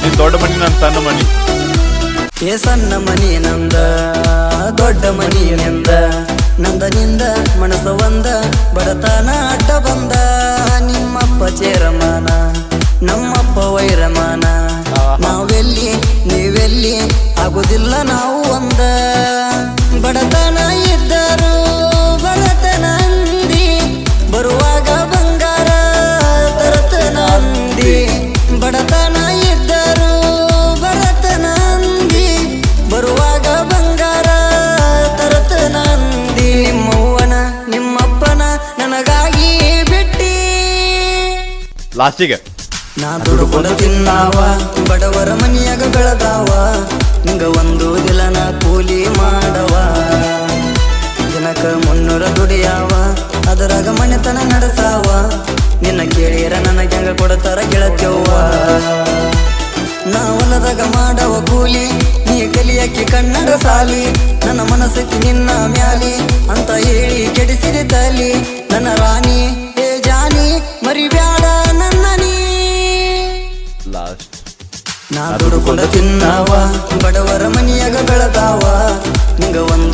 ನಿನ್ ದೊಡ್ಡ ಮನಿ ನನ್ನ ಸಣ್ಣ ಮನಿ. ಏ ಸಣ್ಣ ಮನಿ ನಂದ ದೊಡ್ಡ ಮನಿ ನಿಂದ, ನಂದ ನಿಂದ ಮನಸ ಒಂದ ಬಡತನ ಅಡ್ಡ ಬಂದ. ನಿಮ್ಮಪ್ಪ ಚೇರಮಾನ ನಮ್ಮಪ್ಪ ವೈರಮಾನ, ನಾವೆಲ್ಲಿ ನೀವೆಲ್ಲಿ ಆಗುದಿಲ್ಲ ನಾವು ಒಂದ. ಬಡತನ ಇದ್ದರು ಬಡತನ ಅಂದಿ, ಬರುವಾಗ ಬಂಗಾರ ತರತನ ಅಂದಿ. ಬಡತನ ಇದ್ದರು ಬಡತನ ಅಂದಿ, ಬರುವಾಗ ಬಂಗಾರ ತರತನ ಅಂದಿ. ನಿಮ್ಮವ್ವನ ನಿಮ್ಮಪ್ಪನ ನನಗಾಗಿ ಬಿಟ್ಟಿ, ಲಾಸ್ಟಿಗೆ ನಾ ದುಡ್ಕೊಂಡು ತಿನ್ನಾವ ಬಡವರ ಮನಿಯಾಗ ಬೆಳೆದಾವ. ನಿಂಗ ಒಂದು ದಿಲನ ಕೂಲಿ ಮಾಡವ, ದಿನಕ 300 ದುಡಿಯಾವ, ಅದರಾಗ ಮನೆತನ ನಡೆಸಾವ. ನಿನ್ನ ಕೇಳಿರ ನನಗೆ ಹೆಂಗ ಕೊಡ್ತಾರ ಗೆಳತ್ಯವ್ವ. ನಾ ಹೊಲದಾಗ ಮಾಡವ ಕೂಲಿ, ನೀ ಕಲಿಯಕ್ಕೆ ಕನ್ನಡ ಸಾಲಿ. ನನ್ನ ಮನಸ್ಸೈತಿ ನಿನ್ನ ಮ್ಯಾಲಿ ಅಂತ ಹೇಳಿ ಕೆಡಿಸಿದೆ ತಾಲಿ. ನನ್ನ ರಾಣಿ ಏ ಜಾನಿ ಮರಿಬ್ಯಾಡ ನನ್ನ ನೀ. ಲಾಸ್ಟ್ ನಾ ದುಡ್ಕೊಂಡು ತಿನ್ನಾವ ಬಡವರ ಮನಿಯಾಗ ಬೆಳೆದಾವ. ನಿಂಗ ಒಂದು